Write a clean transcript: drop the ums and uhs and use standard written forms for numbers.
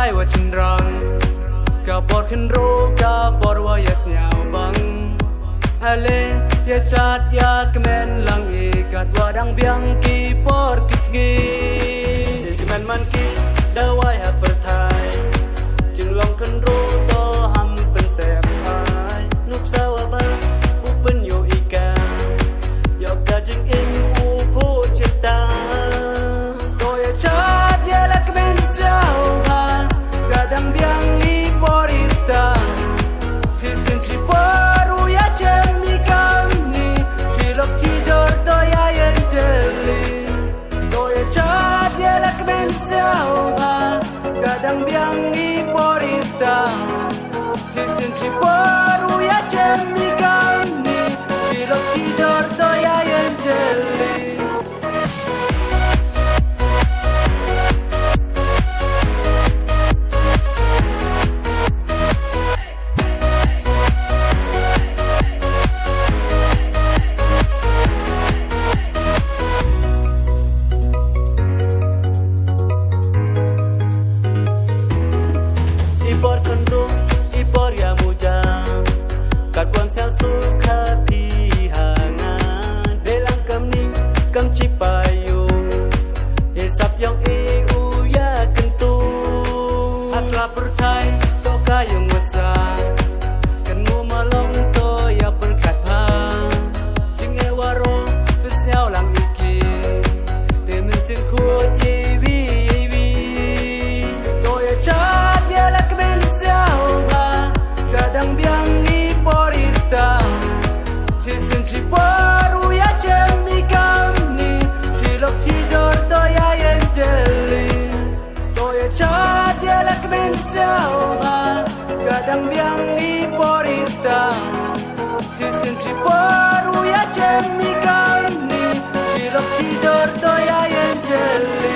hai wa chin rang ka por khin ro ka por wa yes nyao bang ale ya chat ya kemen lang e kat wa dang biang ki por kisgi kemen man ki da wai ha per thai ching long khin ro to ham pen sem ai nuk sa wa ba u pen yo ika yo ka jing in u pho chita to ya chat ya la kemen sao ba ka dang biang ni por irta si sin chi por u ya chem mi kam ni si lok chi jor to ya yen jeli to ya chat ya la kemen sao ba ka dang biang ni por irta si sin chi por u ya chem mi kam ni si lok chi jor to ya yen jeli Ipor kandung, ipor ya mujang kat buang sel suka pihangan delang kam ni kam cipayu hisap yang eu ya kentu asla perkai to kayung wasa kan mu malong to ya perkat ha jing e waro besnyao lang iki de min sin khu ye wi to ya chat ya la kemen sao ba kadang biang ni porita si sin chi paru ya chem mi kam ni si lok chi jor to ya yen jeli to ya chat ya la kemen sao ba kadang biang ni porita si sin chi paru ya chem mi kam ni si lok chi jor to ya yen jeli